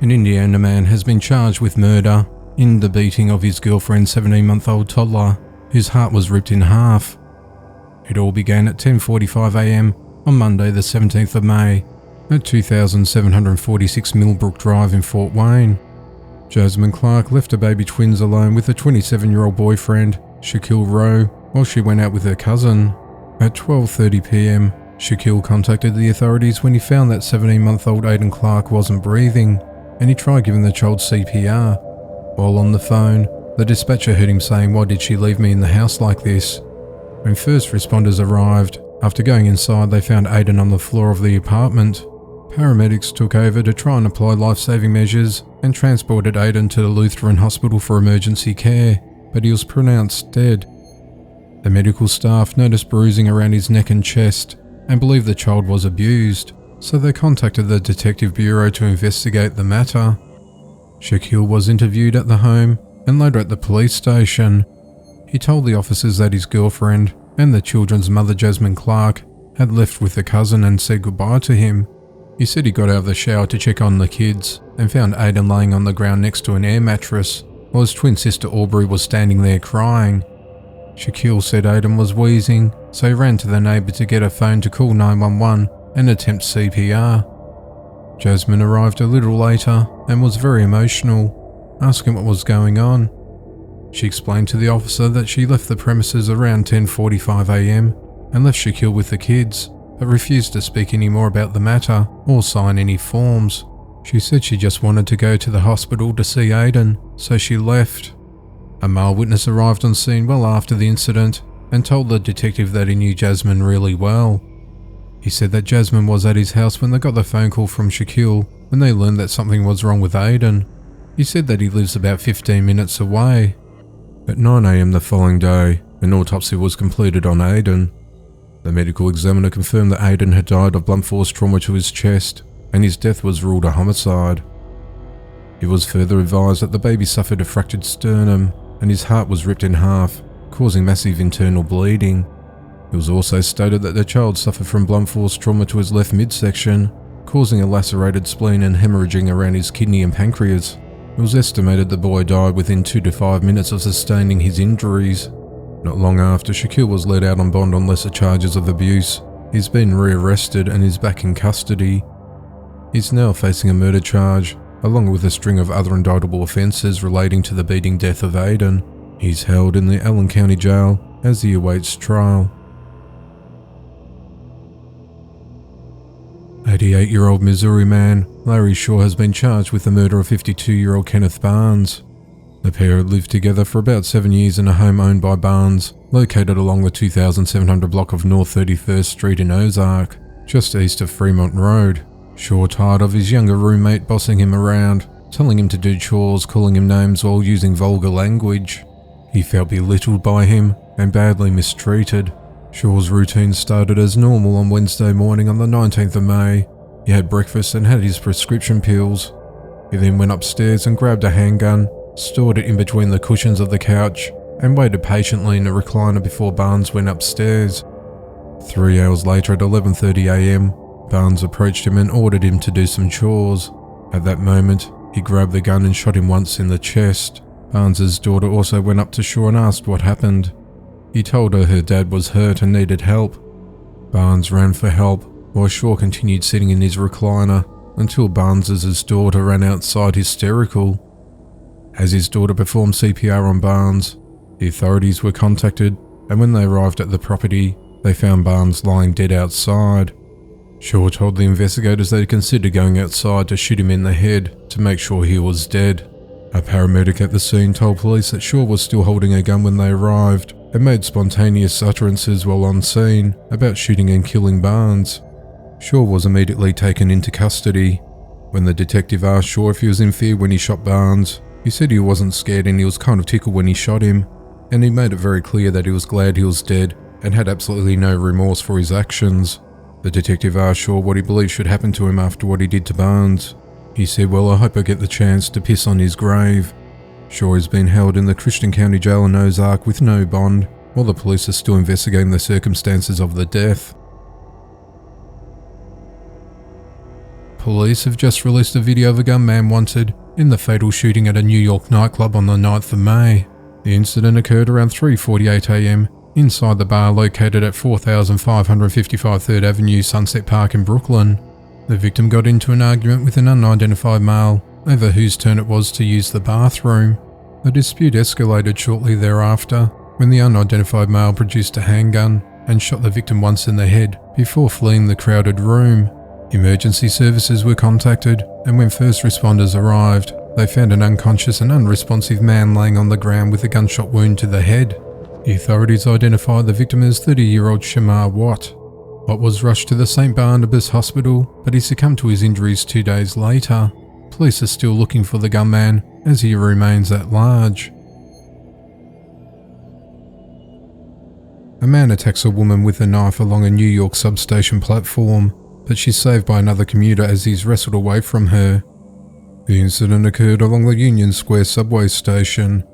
An Indiana man has been charged with murder in the beating of his girlfriend's 17-month-old toddler, whose heart was ripped in half. It all began at 10:45 a.m. on Monday the 17th of May at 2746 Millbrook Drive in Fort Wayne. Jasmine Clark left her baby twins alone with her 27-year-old boyfriend, Shaquille Rowe, while she went out with her cousin. At 12:30 p.m, Shaquille contacted the authorities when he found that 17-month-old Aiden Clark wasn't breathing, and he tried giving the child CPR. While on the phone, the dispatcher heard him saying, "Why did she leave me in the house like this?" When first responders arrived, after going inside they found Aiden on the floor of the apartment. Paramedics took over to try and apply life-saving measures and transported Aiden to the Lutheran Hospital for emergency care, but he was pronounced dead. The medical staff noticed bruising around his neck and chest and believed the child was abused, so they contacted the Detective Bureau to investigate the matter. Shaquille was interviewed at the home and later at the police station. He told the officers that his girlfriend and the children's mother, Jasmine Clark, had left with a cousin and said goodbye to him. He said he got out of the shower to check on the kids and found Aiden laying on the ground next to an air mattress, while his twin sister Aubrey was standing there crying. Shaquille said Aiden was wheezing, so he ran to the neighbour to get a phone to call 911 and attempt CPR. Jasmine arrived a little later and was very emotional, asking what was going on. She explained to the officer that she left the premises around 10:45 a.m. and left Shaquille with the kids, but refused to speak any more about the matter or sign any forms. She said she just wanted to go to the hospital to see Aiden, so she left. A male witness arrived on scene well after the incident and told the detective that he knew Jasmine really well. He said that Jasmine was at his house when they got the phone call from Shaquille when they learned that something was wrong with Aiden. He said that he lives about 15 minutes away. At 9 a.m. the following day, an autopsy was completed on Aiden. The medical examiner confirmed that Aiden had died of blunt force trauma to his chest, and his death was ruled a homicide. It was further advised that the baby suffered a fractured sternum, and his heart was ripped in half, causing massive internal bleeding. It was also stated that the child suffered from blunt force trauma to his left midsection, causing a lacerated spleen and hemorrhaging around his kidney and pancreas. It was estimated the boy died within 2 to 5 minutes of sustaining his injuries. Not long after, Shaquille was let out on bond on lesser charges of abuse. He's been rearrested and is back in custody. He's now facing a murder charge, along with a string of other indictable offences relating to the beating death of Aiden. He's held in the Allen County Jail as he awaits trial. 88-year-old Missouri man Larry Shaw has been charged with the murder of 52-year-old Kenneth Barnes. The pair had lived together for about 7 years in a home owned by Barnes, located along the 2700 block of North 31st Street in Ozark, just east of Fremont Road. Shaw tired of his younger roommate bossing him around, telling him to do chores, calling him names while using vulgar language. He felt belittled by him and badly mistreated. Shaw's routine started as normal on Wednesday morning on the 19th of May. He had breakfast and had his prescription pills. He then went upstairs and grabbed a handgun, stored it in between the cushions of the couch, and waited patiently in the recliner before Barnes went upstairs. 3 hours later at 11:30 a.m, Barnes approached him and ordered him to do some chores. At that moment, he grabbed the gun and shot him once in the chest. Barnes's daughter also went up to Shaw and asked what happened. He told her dad was hurt and needed help. Barnes ran for help, while Shaw continued sitting in his recliner until Barnes's daughter ran outside hysterical. As his daughter performed CPR on Barnes, the authorities were contacted, and when they arrived at the property, they found Barnes lying dead outside. Shaw told the investigators they'd considered going outside to shoot him in the head to make sure he was dead. A paramedic at the scene told police that Shaw was still holding a gun when they arrived and made spontaneous utterances while on scene about shooting and killing Barnes. Shaw was immediately taken into custody. When the detective asked Shaw if he was in fear when he shot Barnes, he said he wasn't scared and he was kind of tickled when he shot him, and he made it very clear that he was glad he was dead and had absolutely no remorse for his actions. The detective asked Shaw what he believed should happen to him after what he did to Barnes. He said, "Well, I hope I get the chance to piss on his grave." Shaw has been held in the Christian County Jail in Ozark with no bond, while the police are still investigating the circumstances of the death. police have just released a video of a gunman wanted in the fatal shooting at a New York nightclub on the 9th of May. The incident occurred around 3:48 a.m. inside the bar located at 4555 3rd Avenue, Sunset Park in Brooklyn. The victim got into an argument with an unidentified male over whose turn it was to use the bathroom. The dispute escalated shortly thereafter when the unidentified male produced a handgun and shot the victim once in the head before fleeing the crowded room. Emergency services were contacted, and when first responders arrived, they found an unconscious and unresponsive man laying on the ground with a gunshot wound to the head. The authorities identified the victim as 30-year-old Shamar Watt. Watt was rushed to the St. Barnabas Hospital, but he succumbed to his injuries 2 days later. Police are still looking for the gunman as he remains at large. A man attacks a woman with a knife along a New York substation platform, but she's saved by another commuter as he's wrestled away from her. The incident occurred along the Union Square subway station.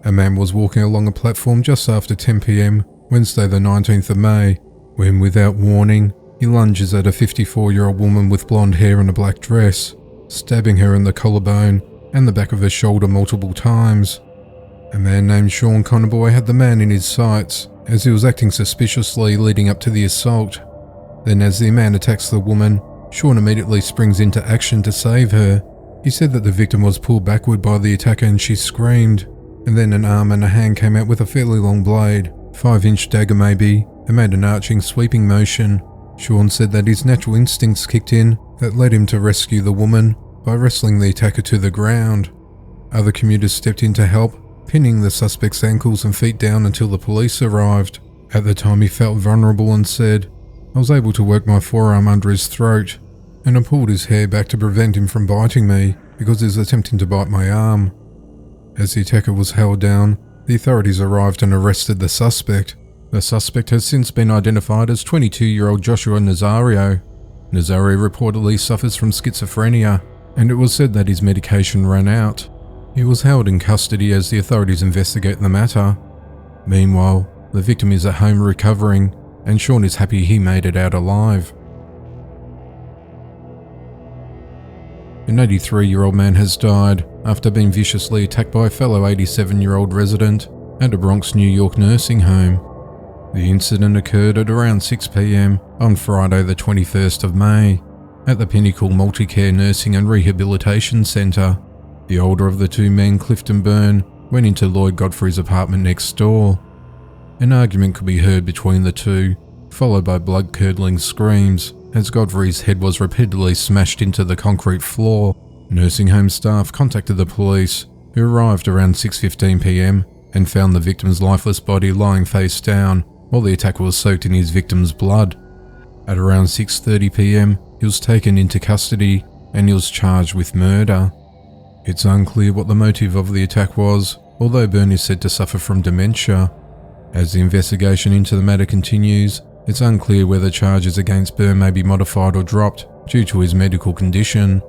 A man was walking along a platform just after 10 p.m, Wednesday the 19th of May, when without warning, he lunges at a 54-year-old woman with blonde hair and a black dress, stabbing her in the collarbone and the back of her shoulder multiple times. A man named Sean Conboy had the man in his sights as he was acting suspiciously leading up to the assault. Then as the man attacks the woman, Sean immediately springs into action to save her. He said that the victim was pulled backward by the attacker and she screamed, and then an arm and a hand came out with a fairly long blade, 5-inch dagger maybe, and made an arching sweeping motion. Sean said that his natural instincts kicked in that led him to rescue the woman by wrestling the attacker to the ground. Other commuters stepped in to help, pinning the suspect's ankles and feet down until the police arrived. At the time he felt vulnerable and said, "I was able to work my forearm under his throat, and I pulled his hair back to prevent him from biting me because he was attempting to bite my arm." As the attacker was held down, the authorities arrived and arrested the suspect. The suspect has since been identified as 22-year-old Joshua Nazario. Nazario reportedly suffers from schizophrenia, and it was said that his medication ran out. He was held in custody as the authorities investigate the matter. Meanwhile, the victim is at home recovering, and Sean is happy he made it out alive. An 83-year-old man has died after being viciously attacked by a fellow 87-year-old resident at a Bronx, New York nursing home. The incident occurred at around 6 p.m. on Friday the 21st of May at the Pinnacle Multicare Nursing and Rehabilitation Center. The older of the two men, Clifton Byrne, went into Lloyd Godfrey's apartment next door. An argument could be heard between the two, followed by blood-curdling screams as Godfrey's head was repeatedly smashed into the concrete floor. Nursing home staff contacted the police, who arrived around 6:15 p.m. and found the victim's lifeless body lying face down while the attacker was soaked in his victim's blood. At around 6:30 p.m, he was taken into custody and he was charged with murder. It's unclear what the motive of the attack was, although Byrne is said to suffer from dementia. As the investigation into the matter continues, it's unclear whether charges against Byrne may be modified or dropped due to his medical condition.